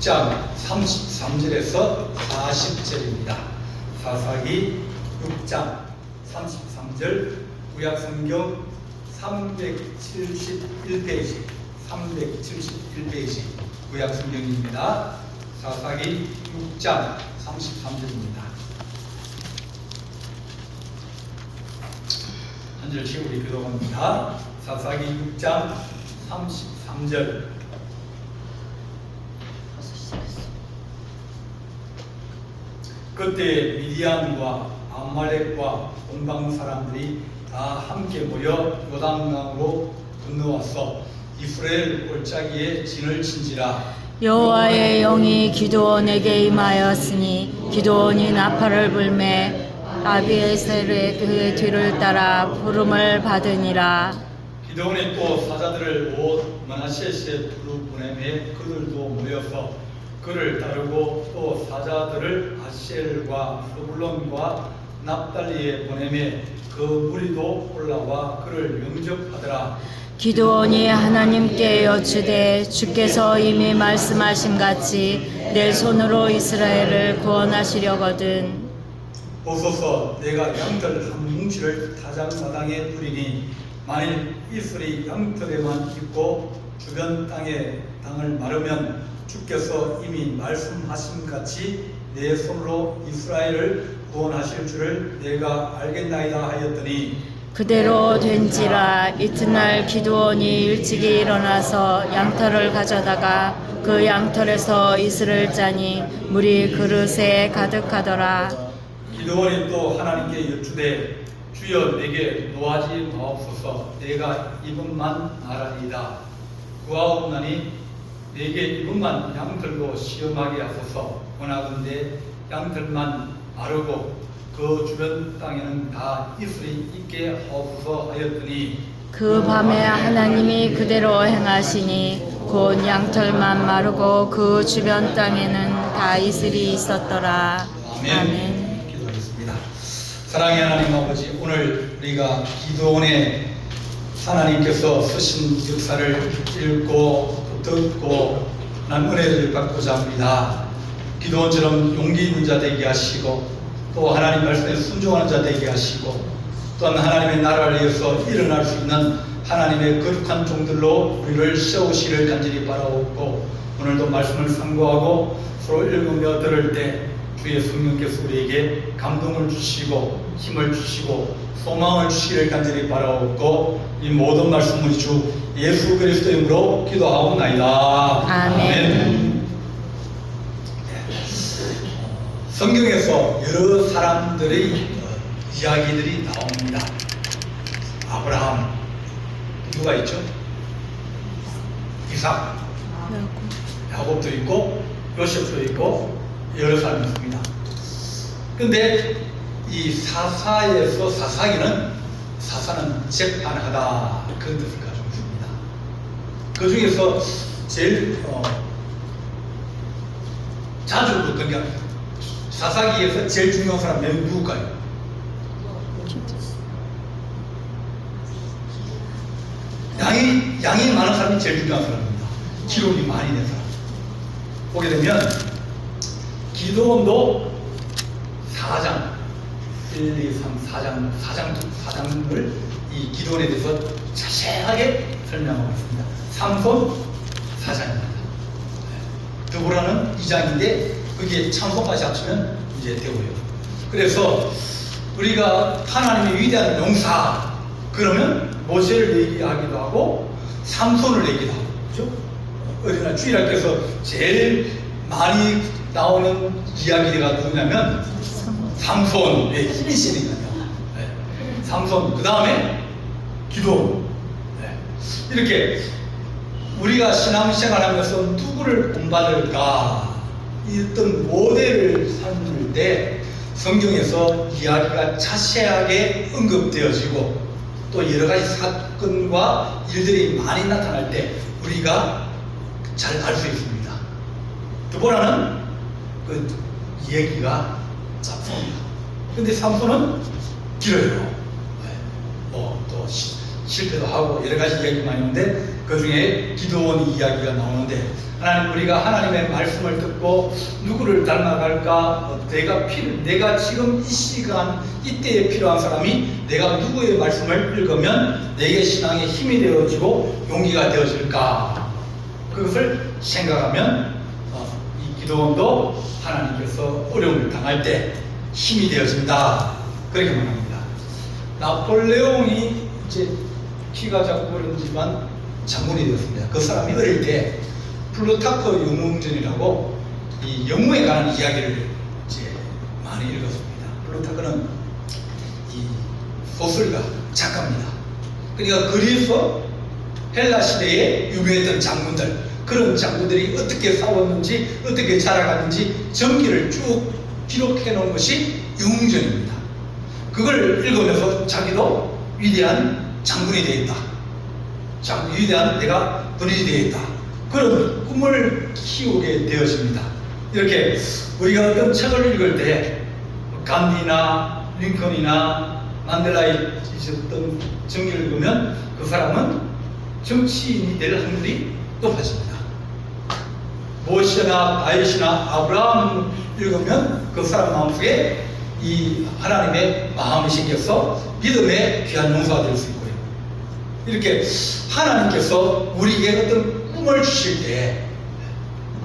6장 33절에서 40절입니다. 사사기 6장 33절 구약성경 371페이지 구약성경입니다. 사사기 6장 33절입니다. 한 절씩 우리 교독합니다. 사사기 6장 33절. 그때 미디안과 아말렉과 본방 사람들이 다 함께 모여 요단강으로 건너와서 이스라엘 골짜기에 진을 친지라. 여호와의 영이 기드온에게 임하였으니 기드온이 나팔을 불매 아비에셀의 그의 뒤를 따라 부름을 받으니라. 기드온이 또 사자들을 온 므낫셋에 두루 보내매 그들도 모여서 그를 따르고 또 사자들을 아셀과 스불론과 납달리에 보내매 그 무리도 올라와 그를 영접하더라. 기드온이 하나님께 여쭈되 주께서 이미 말씀하신 같이 내 손으로 이스라엘을 구원하시려거든 보소서, 내가 양털 한 뭉치를 타작마당에 뿌리니 만일 이슬이 양털에만 있고 주변 땅을 마르면 주께서 이미 말씀하신 같이 내 손으로 이스라엘을 구원하실 줄을 내가 알겠나이다 하였더니 그대로 된지라. 이튿날 기드온이 일찍이 일어나서 양털을 가져다가 그 양털에서 이슬을 짜니 물이 그릇에 가득하더라. 기드온이 또 하나님께 여쭈되 주여 내게 노하지 마옵소서. 내가 이분만 말하리이다. 구하옵나니 내게 이분만 양털로 시험하게 하소서. 원하건대 양털만 마르고 그 주변 땅에는 다 이슬이 있게 하옵소서 하였더니 그 밤에 하나님이 그대로 행하시니 곧 양털만 마르고 그 주변 땅에는 다 이슬이 있었더라. 아멘. 기도하겠습니다. 사랑의 하나님 아버지, 오늘 우리가 기드온의 하나님께서 쓰신 역사를 읽고 듣고 난 은혜를 받고자 합니다. 기드온처럼 용기 있는 자 되게 하시고 또 하나님 말씀에 순종하는 자 되게 하시고 또한 하나님의 나라를 위해서 일어날 수 있는 하나님의 거룩한 종들로 우리를 세우시를 간절히 바라옵고 오늘도 말씀을 상고하고 서로 읽으며 들을 때 주의 성령께서 우리에게 감동을 주시고 힘을 주시고 소망을 주시기를 간절히 바라옵고 이 모든 말씀을 주 예수 그리스도 이름으로 기도하옵나이다. 아멘. 성경에서 여러 사람들의 이야기들이 나옵니다. 아브라함, 누가 있죠? 이삭, 야곱도 있고 요셉도 있고 여러 사람이 있습니다. 근데 이 사사에서 사사는 재판하다 그런 뜻을 가지고 있습니다. 그 중에서 제일 자주 보던 게 사사기에서 제일 중요한 사람 누굴까요? 양이 많은 사람이 제일 중요한 사람입니다. 기록이 많이 된 사람. 보게 되면 기드온도 4장 1, 2, 3, 4장을 이 기드온에 대해서 자세하게 설명하고 있습니다. 삼손 4장입니다. 드보라는 2장인데 그게 참소까지 합치면 이제 되고요. 그래서 우리가 하나님의 위대한 용사 그러면 모세를 얘기하기도 하고 삼손을 얘기도 하고 그렇죠? 어린날 주일학교에서 제일 많이 나오는 이야기가 누구냐면 삼손의 힘이 있으니까요. 네. 삼손 그 다음에 기도원. 네. 이렇게 우리가 신앙생활하면서 누구를 본받을까 어떤 모델을 삼을 때 성경에서 이야기가 자세하게 언급되어지고 또 여러 가지 사건과 일들이 많이 나타날 때 우리가 잘 알 수 있습니다. 드보라는 그 얘기가 짧습니다. 근데 삼손은 길어요. 또 실패도 하고 여러 가지 이야기 많이 있는데 그 중에 기드온 이야기가 나오는데 하나님, 우리가 하나님의 말씀을 듣고 누구를 닮아갈까? 내가 지금 이 시간 이때에 필요한 사람이 내가 누구의 말씀을 읽으면 내게 신앙의 힘이 되어지고 용기가 되어질까? 그것을 생각하면 이 기도원도 하나님께서 어려움을 당할 때 힘이 되어진다, 그렇게 말합니다. 나폴레옹이 이제 키가 작고 그런지만 장군이 되었습니다. 그 사람이 어릴 때 플루타크 영웅전이라고 이 영웅에 관한 이야기를 이제 많이 읽었습니다. 플루타크는 이 소설가, 작가입니다. 그러니까 그리스 헬라 시대에 유명했던 장군들, 그런 장군들이 어떻게 싸웠는지, 어떻게 자라갔는지 전기를 쭉 기록해 놓은 것이 영웅전입니다. 그걸 읽으면서 자기도 위대한 장군이 되겠다, 위대한 내가 군인이 되겠다, 그런 꿈을 키우게 되어집니다. 이렇게 우리가 어떤 책을 읽을 때 간디나 링컨이나 만델라의 있었던 정기를 읽으면 그 사람은 정치인이 될 확률이 높아집니다. 모세나 다윗이나 아브라함 읽으면 그 사람 마음속에 이 하나님의 마음이 생겨서 믿음의 귀한 용사가 될 수 있고요. 이렇게 하나님께서 우리에게 어떤 꿈을 주실 때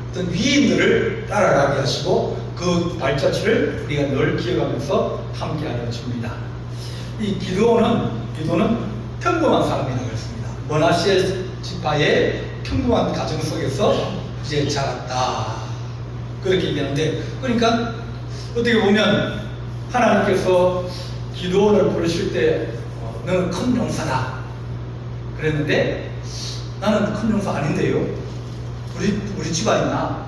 어떤 위인들을 따라가게 하시고 그 발자취를 우리가 늘 기억하면서 함께 하려 줍니다. 이 기도는 평범한 사람이라고 했습니다. 머나시의 지파의 평범한 가정 속에서 이제 자랐다, 그렇게 얘기하는데, 그러니까 어떻게 보면 하나님께서 기도원을 부르실 때 너는 큰 용사다 그랬는데, 나는 큰 용사 아닌데요, 우리 집안이나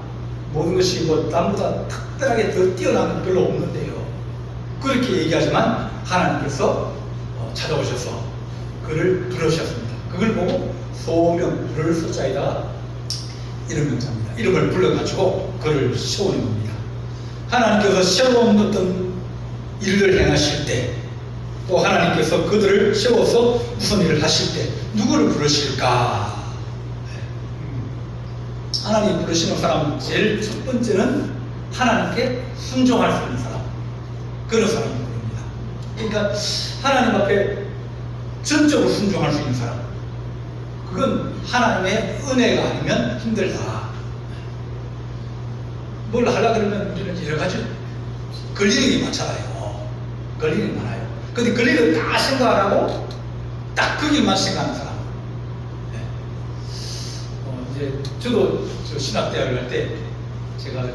모든 것이 뭐 남보다 특별하게 더 뛰어난 건 별로 없는데요, 그렇게 얘기하지만 하나님께서 찾아오셔서 그를 부르셨습니다. 그걸 보고 소명, 부를 소자에다가 이런 명자입니다. 이름을 불러가지고 그를 세우는 겁니다. 하나님께서 새로운 어떤 일을 행하실 때, 또 하나님께서 그들을 세워서 무슨 일을 하실 때 누구를 부르실까? 하나님 부르시는 사람 제일 첫 번째는 하나님께 순종할 수 있는 사람, 그런 사람이 부릅니다. 그러니까 하나님 앞에 전적으로 순종할 수 있는 사람, 그건 하나님의 은혜가 아니면 힘들다. 뭘 하려고 그러면 우리는 여러 가지 걸리는 게 많잖아요. 걸리는 게 많아요. 근데 걸리는 다 생각 안 하고 딱 그 길만 생각하는 사람. 네. 이제 저도 신학대학을 할 때 제가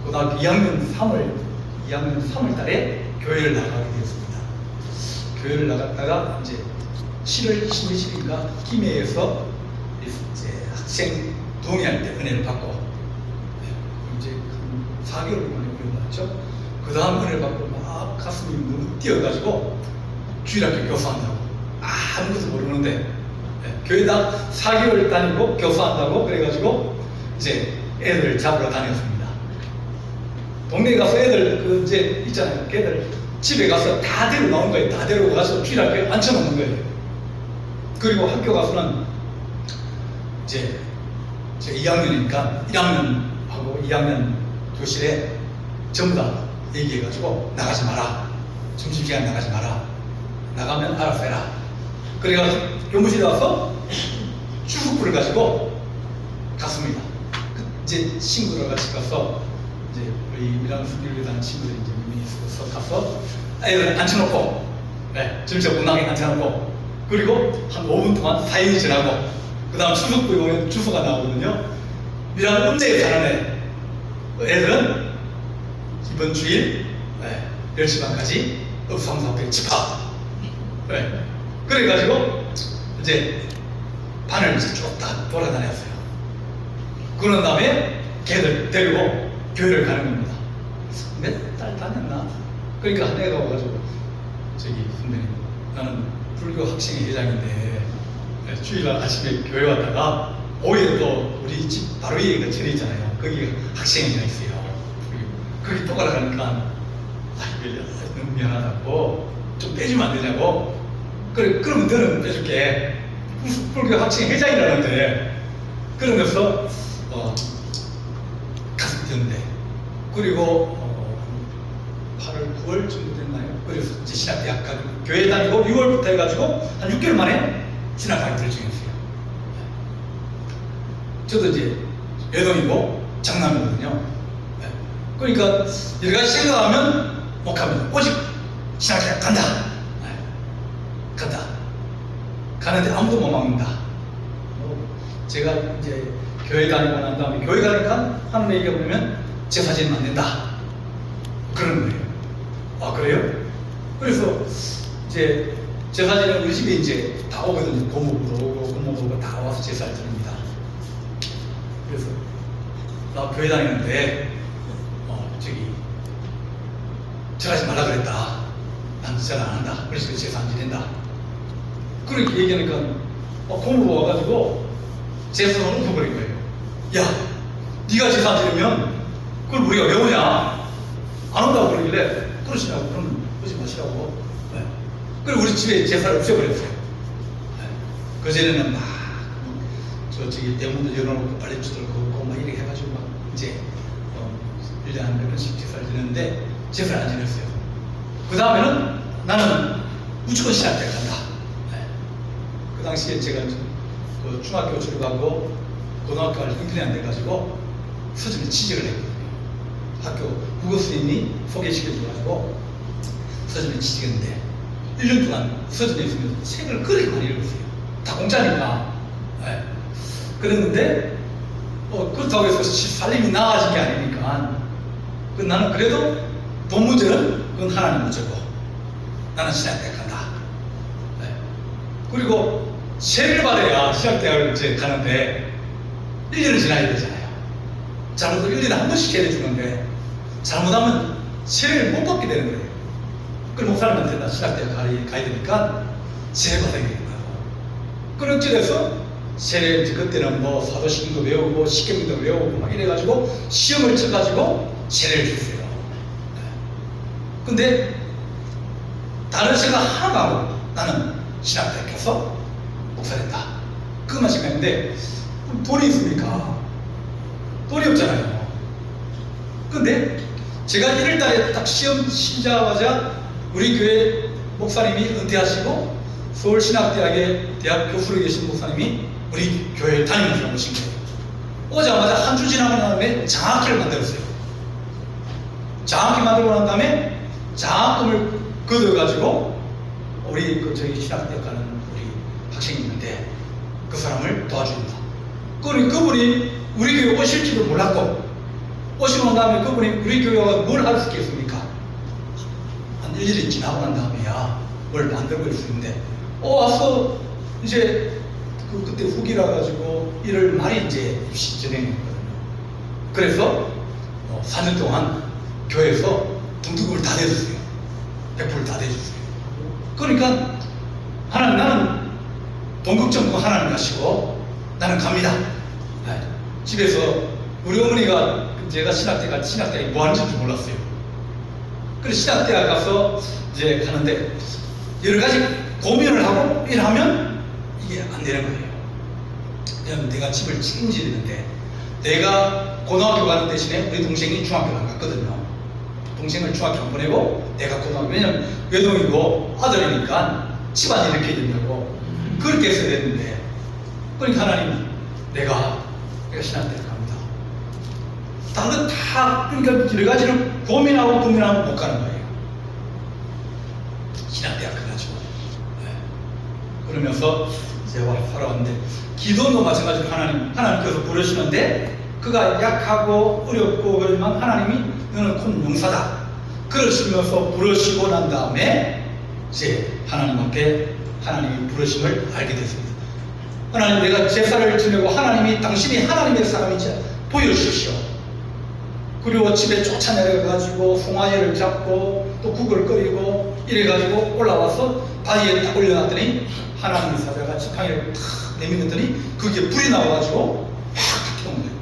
고등학교 2학년 3월 달에 교회를 나가게 되었습니다. 교회를 나갔다가 이제 7월 16일인가 김해에서 이제 학생 동의할 때 은혜를 받고, 이제 4개월 만에 은혜를 받았죠. 그 다음 은혜를 받고 막 가슴이 너무 뛰어가지고 주일학교 교사한다고, 아무것도 모르는데 교회당 4개월 다니고 교사한다고 그래가지고 이제 애들 잡으러 다녔습니다. 동네에 가서 애들 이제 있잖아요. 걔들 집에 가서 다 데리고 나온 거예요. 다 데리고 가서 주일학교에 앉혀놓는 거예요. 그리고 학교 가서는 이제 2학년이니까 1학년하고 2학년 교실에 전부 다 얘기해가지고 나가지 마라, 점심시간 나가지 마라, 나가면 알아서 해라. 그래가지고 교무실에 와서 추석불을 가지고 갔습니다. 이제 친구랑 같이 가서 이제 우리 1학년 승리를 하는 친구들이 이제 있어서 가서 애들 앉혀놓고, 점심 문학에 앉혀놓고, 그리고 한 5분 동안 사연이 지나고, 그 다음 추석부에 보면 주소가 나오거든요. 이런 음대에 사는 애들은 이번 주일 10시 반까지 읍사무소 앞에 집합. 그래가지고 이제 반을 이제 쭉 다 돌아다녔어요. 그런 다음에 걔들 데리고 교회를 가는 겁니다. 몇 달 다녔나? 그러니까 한 애가 와가지고, 저기 선배님, 나는 불교 학생회 회장인데 주일날 아침에 교회 왔다가 오후에 또 우리 집 바로 위에 그 절이 있잖아요. 거기 학생회가 있어요. 거기 또 가라가니까 너무 미안하다고, 좀 빼주면 안 되냐고. 그래, 그러면 너는 빼줄게. 불교 학생 회장이라는데. 그러면서 가서 뛰었는데, 그리고 8월, 9월 정도 됐나요? 그래서 이제 신학대학 가지고 교회 다니고 6월부터 해가지고 한 6개월 만에 신학하게 결정했어요. 저도 이제 외동이고 장남이거든요. 그러니까 여러 가지 생각하면 못 갑니다. 오직 신학대학 간다. 간다. 가는데 아무도 못 막는다. 제가 이제 교회 다니고 난 다음에 교회 가니까 하는 얘기가 보면 제 사진은 안 된다. 그런 거예요. 아, 그래요? 그래서 이제 제 사진은 우리 집에 이제 다 오거든요. 고모부도 오고 고모부가 다 와서 제사를 드립니다. 그래서 나 교회 다니는데 절하지 말라 그랬다. 난 절 안 한다. 그래서 제사 안 지낸다. 그렇게 얘기하니까 고모부가 와가지고 제사를 옮겨버린 거예요. 야, 네가 제사 안 지내면 그걸 우리가 왜 오냐? 안 온다고 그러길래 그러시라고. 그럼 오지 마시라고. 그리고 우리 집에 제사를 없애버렸어요. 그전에는 막 저기 대문도 열어놓고 빨래주들 걷고 막 이렇게 해가지고 막 이제 1년에 몇 번씩 제사를 지냈는데 제사를 안 지냈어요. 그 다음에는 나는 무조건 신학대학 간다. 그 당시에 제가 그 중학교 졸업하고 고등학교를 형편이 안 돼가지고 서점에 취직을 했거든요. 학교 국어스님이 소개시켜줘가지고 서점에 취직했는데 1년 동안 서점에 있으면서 책을 그렇게 많이 읽었어요. 다 공짜니까. 그랬는데 그렇다고 해서 살림이 나아진 게 아니니까 나는 그래도 돈 문제는 그건 하나님 문제고 나는 신학대학 간다. 그리고 세례를 받아야 신학대학을 이제 가는데 1년을 지나야 되잖아요. 잘못하면 1년에 한 번씩 세례 주는데 잘못하면 세례를 못 받게 되는 거예요. 그럼 목사님한테 나 신학대학 가야 되니까 세례 받아야 되는 거예요. 그런 쪽에서 세례, 이제 그때는 뭐 사도신경도 외우고 십계명도 외우고 막 이래가지고 시험을 쳐가지고 세례를 줬어요. 근데 다른 생각 하나도 안 하고 나는 신학대학 가서 목사 된다. 그것만 생각했는데 돈이 있습니까? 돈이 없잖아요. 근데 제가 1월달에 딱 시험 치자마자 우리 교회 목사님이 은퇴하시고 서울신학대학의 대학 교수로 계신 목사님이 우리 교회에 담임으로 오신 거예요. 오자마자 한 주 지나고 난 다음에 장학회를 만들었어요. 장학회 만들고 난 다음에 장학금을 걷어가지고 우리 저기 신학대학 가는 우리 학생이 있는데 그 사람을 도와줍니다. 그분이 우리 교회 오실지도 몰랐고 오시고 난 다음에 그분이 우리 교회가 뭘 할 수 있겠습니까? 한 1년이 지나고 난 다음에야 뭘 만들고 있을 수 있는데 와서 이제 그때 후기라 가지고 1월 말에 이제 입시 진행했거든요. 그래서 4년 동안 교회에서 등록금을 다 내줬어요. 100%를 다 내줬어요. 그러니까 하나님, 나는 돈 걱정 그 하나님 하시고 나는 갑니다. 집에서 우리 어머니가 제가 신학대학에 뭐 하는지 몰랐어요. 그래서 신학대학 가서 이제 가는데 여러 가지 고민을 하고 일하면 이게 안 되는 거예요. 왜냐면 내가 집을 책임져야 되는데 내가 고등학교 가는 대신에 우리 동생이 중학교를 안 갔거든요. 동생을 중학교 안 보내고 내가 고등학교, 왜냐면 외동이고 아들이니까 집안이 이렇게 된다고 그렇게 했어야 됐는데 그러니까 하나님 내가 신학대학 갑니다. 다른 다 그러니까 여러 가지를 고민하고 고민하고 못 가는 거예요. 신학대학 가가지고 그러면서 제가 살아왔는데 기도도 마찬가지로 하나님께서 부르시는데 그가 약하고 어렵고 그러지만 하나님이 너는 곧 용사다 그러시면서 부르시고 난 다음에 이제 하나님 앞에 하나님의 부르심을 알게 됐습니다. 하나님, 내가 제사를 지내고 하나님이 당신이 하나님의 사람인지 보여주십시오. 그리고 집에 쫓아내려가지고 송아지를 잡고 또 국을 끓이고 이래가지고 올라와서 바위에 딱 올려놨더니 하나님의 사자가 지팡이를 탁 내밀었더니 그게 불이 나와가지고 확 피운 거예요.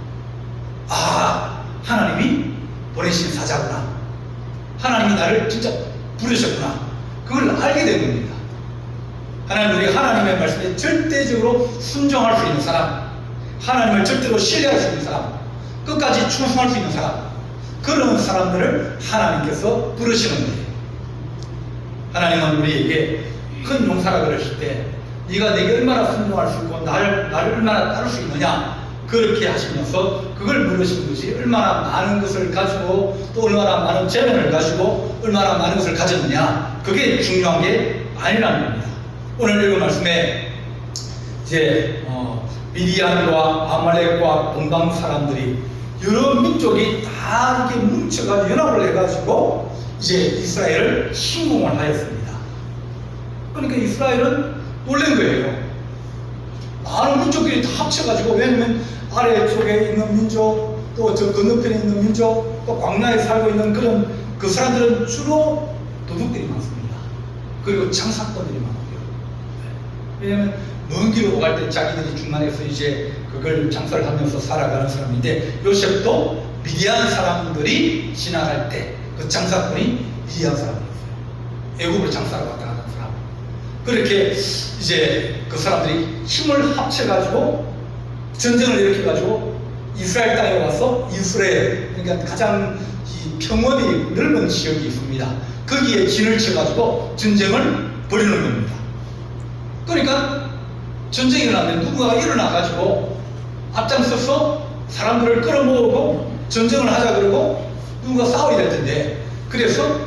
아, 하나님이 보내신 사자구나. 하나님이 나를 진짜 부르셨구나. 그걸 알게 된 겁니다. 하나님, 우리 하나님의 말씀에 절대적으로 순종할 수 있는 사람, 하나님을 절대로 신뢰할 수 있는 사람, 끝까지 충성할 수 있는 사람, 그런 사람들을 하나님께서 부르시는 거예요. 하나님은 우리에게 큰 용사라 그러실 때 네가 내게 얼마나 순종할 수 있고 나를 얼마나 따를 수 있느냐, 그렇게 하시면서 그걸 물으신 것이 얼마나 많은 것을 가지고 또 얼마나 많은 재능을 가지고 얼마나 많은 것을 가졌느냐, 그게 중요한 게 아니라는 겁니다. 오늘 읽은 말씀에 이제 미디안과 아말렉과 동방 사람들이 여러 민족이 다 이렇게 뭉쳐가지고 연합을 해가지고 이제 이스라엘을 침공을 하였습니다. 그러니까 이스라엘은 놀란 거예요. 많은 민족들이 다 합쳐가지고, 왜냐면 아래쪽에 있는 민족, 또 저 건너편에 있는 민족, 또 광야에 살고 있는 그런 그 사람들은 주로 도둑들이 많습니다. 그리고 장사꾼들이 많고요. 왜냐면 먼 길로 갈 때 자기들이 중간에서 이제 그걸 장사를 하면서 살아가는 사람인데, 요셉도 미디안 사람들이 지나갈 때 그 장사꾼이 미디안 사람이었어요. 애굽으로 장사를 왔다 가는 사람. 그렇게 이제 그 사람들이 힘을 합쳐가지고 전쟁을 일으켜가지고 이스라엘 땅에 와서 이스라엘, 그러니까 가장 이 평원이 넓은 지역이 있습니다. 거기에 진을 쳐가지고 전쟁을 벌이는 겁니다. 그러니까 전쟁이 일어나면 누군가가 일어나가지고 앞장서서 사람들을 끌어모으고 전쟁을 하자 그러고 누군가 싸워야 될 텐데, 그래서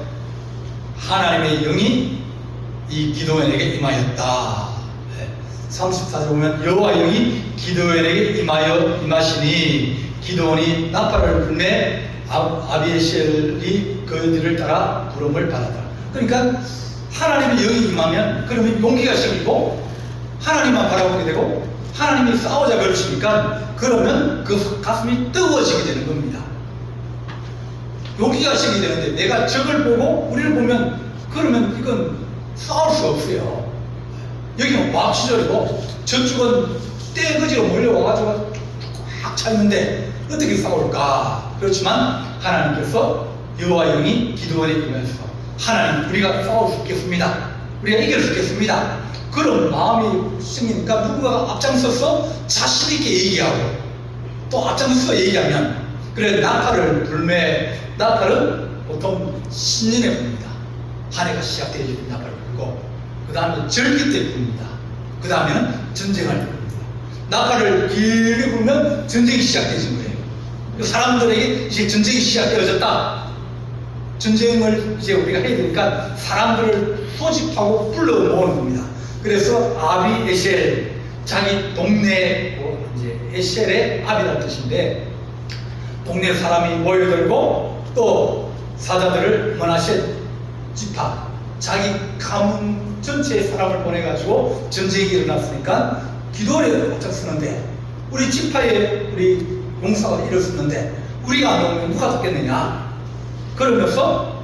하나님의 영이 이 기드온에게 임하였다. 34절 보면 여호와 영이 기드온에게 임하시니 기드온이 나팔을 불매 아비에셀이 그들을 따라 부름을 받았다. 그러니까 하나님의 영이 임하면 그러면 용기가 생기고 하나님만 바라보게 되고 하나님이 싸우자 그러시니까 그러면 그 가슴이 뜨거워지게 되는 겁니다. 용기가 생기게 되는데, 내가 적을 보고 우리를 보면 그러면 이건 싸울 수 없어요. 여기는 와시절이고 저쪽은 떼거지로 몰려와가지고 꽉 차있는데 어떻게 싸울까? 그렇지만 하나님께서 여호와 영이 기드온에 임해서 하나님, 우리가 싸울 수 있겠습니다. 우리가 이길 수 있겠습니다. 그런 마음이 생기니까 누군가가 앞장서서 자신있게 얘기하고, 또 앞장서서 얘기하면, 그래 나팔을 불매, 나팔은 보통 신년에 붑니다. 한 해가 시작되어지면 나팔을 불고, 그 다음에 절기 때 붑니다. 그 다음에는 전쟁할 때 붑니다. 나팔을 길게 불면 전쟁이 시작되어진 거예요. 사람들에게 이제 전쟁이 시작되어졌다. 전쟁을 이제 우리가 해야 되니까 사람들을 소집하고 불러 모으는 겁니다. 그래서 아비 에셀, 자기 동네, 이제 에셀의 아비라는 뜻인데, 동네 사람이 모여들고 또 사자들을 머나셋 지파, 자기 가문 전체의 사람을 보내가지고 전쟁이 일어났으니까 기도를 어떻게 쓰는데, 우리 지파에 우리 용사가 일었었는데 우리가 안 오면 누가 돕겠느냐, 그러면서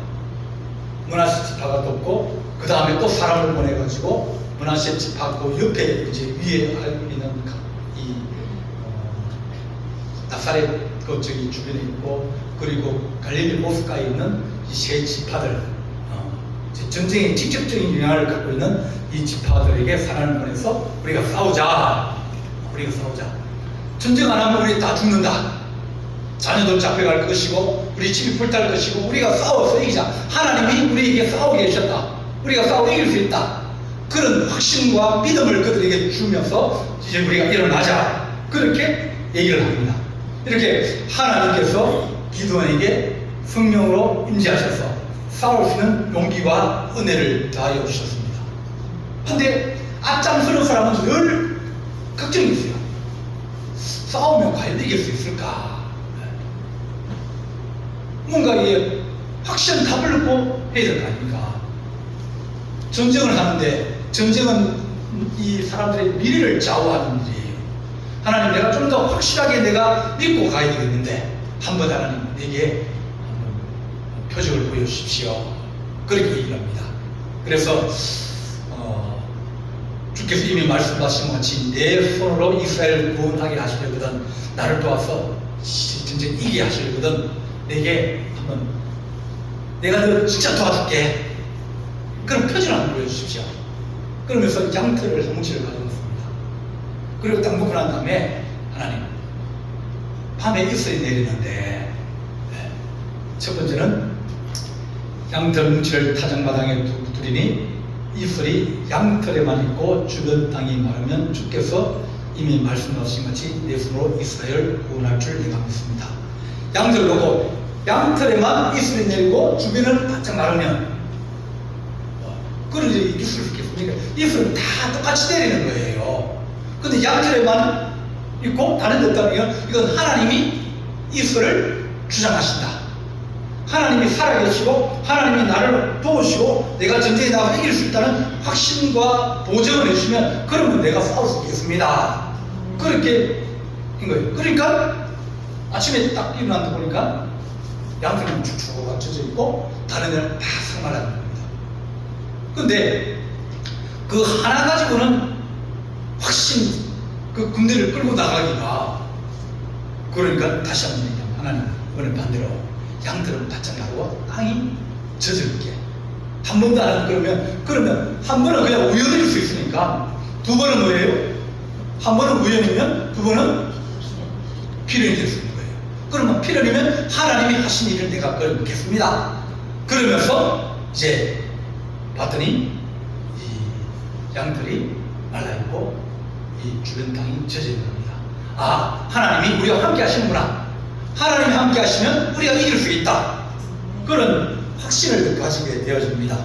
머나셋 지파가 돕고, 그 다음에 또 사람을 보내가지고 머나셋 지파 그 옆에 이제 위에 있는 이 나사렛 그 저기 주변에 있고, 그리고 갈릴리 호수가에 있는 이 세 지파들, 전쟁에 직접적인 영향을 갖고 있는 이 지파들에게 사람을 보내서 우리가 싸우자. 전쟁 안 하면 우리 다 죽는다. 자녀들 잡혀갈 것이고 우리 집이 불탈 것이고 우리가 싸워서 이기자. 하나님이 우리에게 싸우게 하셨다. 우리가 싸워 이길 수 있다. 그런 확신과 믿음을 그들에게 주면서 이제 우리가 일어나자. 그렇게 얘기를 합니다. 이렇게 하나님께서 기드온에게 성령으로 임재하셔서 싸울 수 있는 용기와 은혜를 더하여 주셨습니다. 근데 앞장서는 사람은 늘 걱정이 있어요. 싸우면 과연 이길 수 있을까? 뭔가 이게 확실한 답을 놓고 해야 될 거 아닙니까? 전쟁을 하는데 전쟁은 이 사람들의 미래를 좌우하는 일이에요. 하나님, 내가 좀 더 확실하게 내가 믿고 가야 되겠는데 한번 하나님 내게 표적을 보여주십시오. 그렇게 얘기를 합니다. 그래서 주께서 이미 말씀하신 것 같이 내 손으로 이스라엘을 구원하게 하시려거든, 나를 도와서 전쟁 이기게 하시려거든 내게 한번 내가 너 진짜 도와줄게. 그럼 표적을 한번 보여주십시오. 그러면서 양털을 뭉치를 가져왔습니다. 그리고 딱 놓고 난 다음에 하나님, 밤에 이슬이 내리는데, 첫 번째는 양털 뭉치를 타작마당에 두리니 이슬이 양털에만 있고 주변 땅이 마르면 주께서 이미 말씀하신 같이 내 손으로 이스라엘 구원할 줄 내가 믿습니다. 양털 놓고 양털에만 이슬이 내리고 주변은 바짝 마르면 그런 일이 있을 수 있겠습니까? 이슬은 다 똑같이 내리는 거예요. 근데 양털에만 있고 다른 데 없다면 이건 하나님이 이슬을 주장하신다. 하나님이 살아계시고 하나님이 나를 도우시고 내가 전쟁에 나가서 이길 수 있다는 확신과 보증을 해주시면 그러면 내가 싸울 수 있겠습니다. 그렇게 한 거예요. 그러니까 아침에 딱 일어난다 보니까 양털은 축축하고 젖어 있고 다른 데는 다 상말하는 겁니다. 근데 그 하나 가지고는 확신 그 군대를 끌고 나가기가 그러니까 다시 한번 얘기하면 하나님 이번에 반대로 양들은 바짝 나고 땅이 젖을게 한 번도 안 하면 그러면 한 번은 그냥 우연일 수 있으니까 두 번은 뭐예요? 한 번은 우연이면 두 번은 필연이 될 수 있는 거예요. 그러면 필연이면 하나님이 하신 일을 내가 끊겠습니다. 그러면서 이제 봤더니 이 양들이 말라있고 이 주변 땅이 젖어 있는 겁니다. 아, 하나님이 우리와 함께 하시는구나. 하나님이 함께 하시면 우리가 이길 수 있다. 그런 확신을 가지게 되어집니다.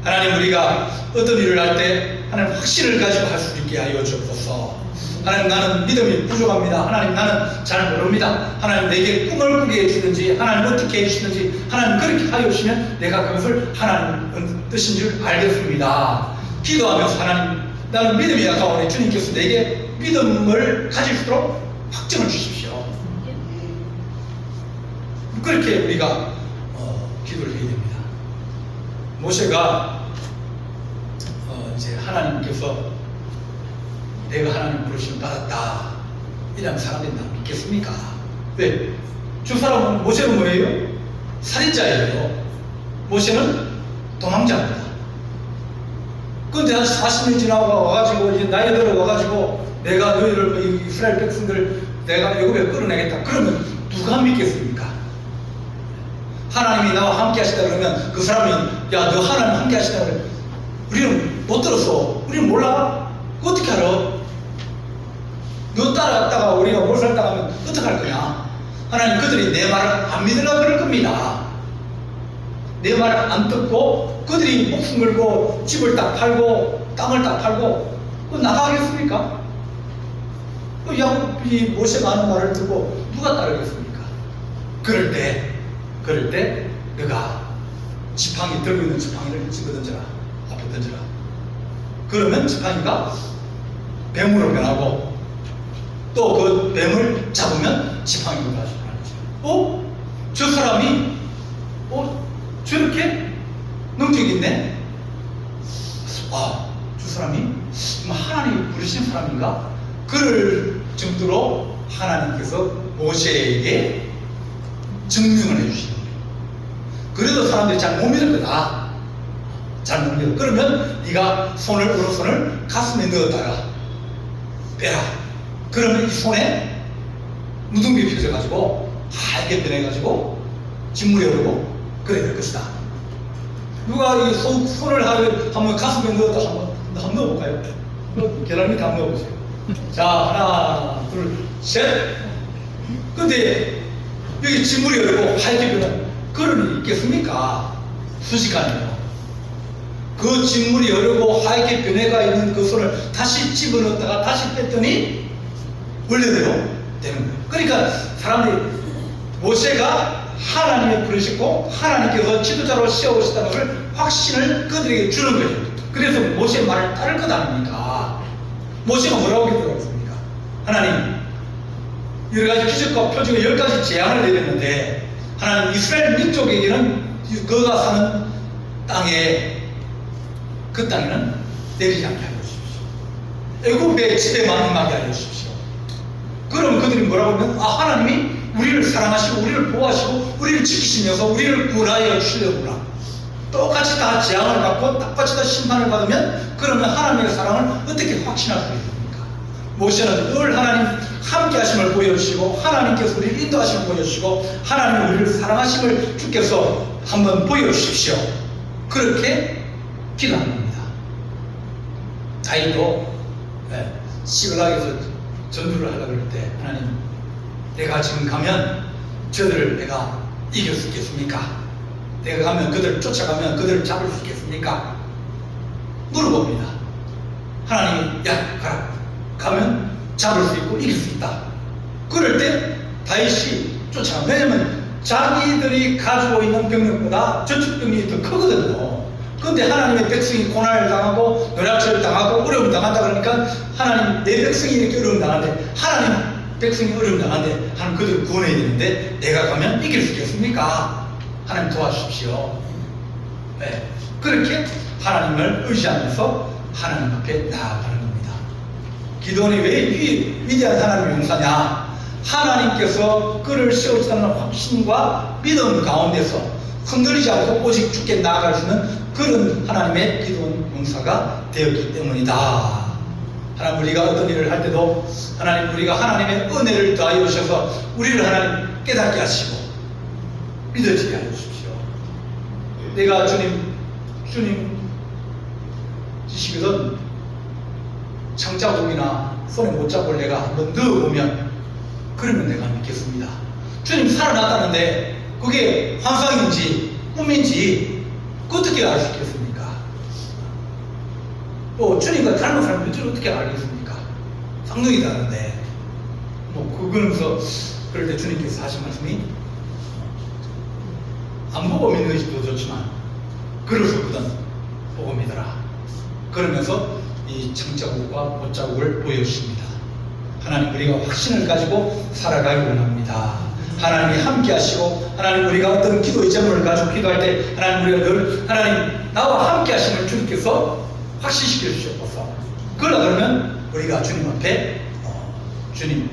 하나님, 우리가 어떤 일을 할 때 하나님 확신을 가지고 할 수 있게 하여 주옵소서. 하나님, 나는 믿음이 부족합니다. 하나님, 나는 잘 모릅니다. 하나님, 내게 꿈을 꾸게 해주든지 하나님 어떻게 해주시는지 하나님 그렇게 하여 주시면 내가 그것을 하나님 뜻인 줄 알겠습니다. 기도하면서 하나님, 나는 믿음이 약하오니 주님께서 내게 믿음을 가질 수 있도록 확증을 주십시오. 그렇게 우리가 기도를 해야 됩니다. 모세가 이제 하나님께서 내가 하나님 부르심을 받았다 이런 사람들이 나 믿겠습니까? 왜? 주 사람은 모세는 뭐예요? 살인자예요. 모세는 도망자입니다. 그런데 한 40년 지나고 와가지고 이제 나이 들어 와가지고 내가 너희를 이스라엘 백성들 내가 애굽에 끌어내겠다. 그러면 누가 믿겠습니까? 하나님이 나와 함께 하시다 그러면 그 사람이 야, 너 하나님 함께 하시다 그러면 우리는 못 들었어. 우리는 몰라. 어떻게 알아? 너 따라갔다가 우리가 못 살다가 하면 어떡할 거냐? 하나님, 그들이 내 말을 안 믿으려고 그럴 겁니다. 내 말을 안 듣고 그들이 목숨 걸고 집을 딱 팔고 땅을 딱 팔고 나가겠습니까? 이 모세가 하는 말을 듣고 누가 따르겠습니까? 그럴 때 너가 지팡이 들고 있는 지팡이를 집어 던져라. 앞에 던져라. 그러면 지팡이가 뱀으로 변하고 또 그 뱀을 잡으면 지팡이로 변하죠. 저 사람이 저렇게 능력이 있네? 저 사람이 하나님이 부르신 사람인가? 그럴 정도로 하나님께서 모세에게 증명을 해주시는 거예요. 그래도 사람들이 잘 못 믿을 거다. 잘 못 믿어. 그러면 네가 오른손을 가슴에 넣었다가 빼라. 그러면 이 손에 무등비 펴져가지고 하얗게 변해가지고 진물이 흐르고 그래야 될 것이다. 누가 이 손을 한번 가슴에 넣었다 한번 넣어볼까요? 계란 밑에 한번 넣어보세요. 자, 하나, 둘, 셋. 근데 여기 진물이 흐르고 하얗게 변한 그런 일이 있겠습니까? 순식간이에요. 그 진물이 흐르고 하얗게 변해가 있는 그 손을 다시 집어넣었다가 다시 뺐더니 원래대로 되는 거예요. 그러니까 사람들이 모세가 하나님의 부르셨고 하나님께서 지도자로 세우시다는 것을 확신을 그들에게 주는 거예요. 그래서 모세의 말을 따를 것 아닙니까? 모세가 뭐라고 기도했습니까? 하나님, 여러 가지 기적과 표적과 10가지 재앙을 내렸는데 하나님, 이스라엘 민족에게는 그가 사는 땅에 그 땅에는 내리지 않게 하여 주십시오. 애굽의 지대만 임하게 하여 주십시오. 그럼 그들이 뭐라고 하면 하나님이 우리를 사랑하시고 우리를 보호하시고 우리를 지키시면서 우리를 구원하여 주시려구나. 똑같이 다 재앙을 받고 똑같이 다 심판을 받으면 그러면 하나님의 사랑을 어떻게 확신할 수 있습니까? 모세는 늘 하나님 함께 하심을 보여주시고 하나님께서 우리를 인도하심을 보여주시고 하나님이 우리를 사랑하심을 주께서 한번 보여주십시오. 그렇게 기도하는 겁니다. 다윗도 시글락에서 전투를 하려고 할 때 하나님, 내가 지금 가면 저들을 내가 이길 수 있겠습니까? 내가 가면 그들을 쫓아가면 그들을 잡을 수 있겠습니까? 물어봅니다. 하나님이 야 가라, 가면 잡을 수 있고 이길 수 있다. 그럴 때 다윗이 쫓아가. 왜냐면 자기들이 가지고 있는 병력보다 저쪽 병력이 더 크거든요. 그런데 하나님의 백성이 고난을 당하고 노략질을 당하고 어려움 당한다 그러니까 하나님, 내 백성이 이렇게 어려움 당하는데 하나님 백성이 어려움 당하는데 하나님 그들을 구원해야 되는데 내가 가면 이길 수 있겠습니까? 하나님 도와주십시오. 네. 그렇게 하나님을 의지하면서 하나님 앞에 나아가는 겁니다. 기도원이 왜 위대한 하나님의 용사냐? 하나님께서 그를 세우시다는 확신과 믿음 가운데서 흔들리지 않고 오직 주께 나아갈 수 있는 그런 하나님의 기도원 용사가 되었기 때문이다. 하나님, 우리가 어떤 일을 할 때도 하나님, 우리가 하나님의 은혜를 더하여 주셔서 우리를 하나님 깨닫게 하시고 믿어지게 하여 주십시오. 내가 주님 지시거든 창자국이나 손에 못 잡을 내가 한번 넣어보면 그러면 내가 믿겠습니다. 주님 살아났다는데 그게 환상인지 꿈인지 어떻게 알 수 있겠습니까? 또 주님과 닮은 사람을 어떻게 알겠습니까? 상능이 다른데 그러면서 그럴 때 주님께서 하신 말씀이 안 보고 믿는 것이 더 좋지만 그래서보단 보고 믿어라. 그러면서 이 창자국과 못자국을 보여주십니다. 하나님, 우리가 확신을 가지고 살아가기 원합니다. 하나님이 함께 하시고 하나님, 우리가 어떤 기도의 제목을 가지고 기도할 때 하나님, 우리가 늘 하나님 나와 함께 하심을 주님께서 확신시켜 주셨소서. 그러면 우리가 주님 앞에 주님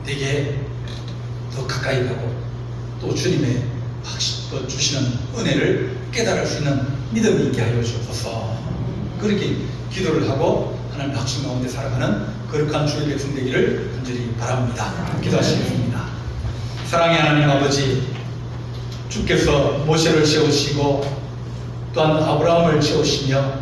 내게 더 가까이 가고 또 주님의 주시는 은혜를 깨달을 수 있는 믿음이 있게 하여 주옵소서. 그렇게 기도를 하고 하나님 확신 가운데 살아가는 거룩한 주의 백성 되기를 간절히 바랍니다. 기도하시겠습니다. 사랑의 하나님 아버지, 주께서 모세를 세우시고 또한 아브라함을 세우시며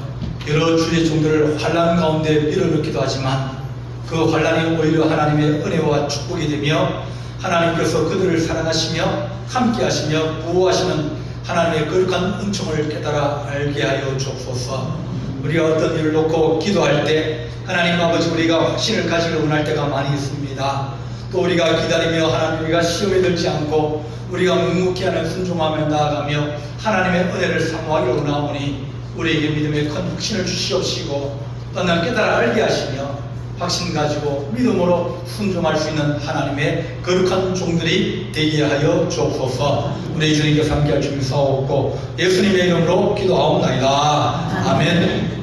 여러 주의 종들을 환난 가운데 밀어넣기도 하지만 그 환난이 오히려 하나님의 은혜와 축복이 되며 하나님께서 그들을 사랑하시며 함께 하시며 보호하시는 하나님의 거룩한 은총을 깨달아 알게 하여 주옵소서. 우리가 어떤 일을 놓고 기도할 때 하나님 아버지, 우리가 확신을 가지길 원할 때가 많이 있습니다. 또 우리가 기다리며 하나님, 우리가 시험에 들지 않고 우리가 묵묵히 하는 순종하며 나아가며 하나님의 은혜를 사모하기를 원하오니 우리에게 믿음의 큰 확신을 주시옵시고 또한 깨달아 알게 하시며 확신 가지고 믿음으로 순종할 수 있는 하나님의 거룩한 종들이 되게 하여 주옵소서. 우리 주님께서 함께할 주님 사옵고 예수님의 이름으로 기도하옵나이다. 아멘.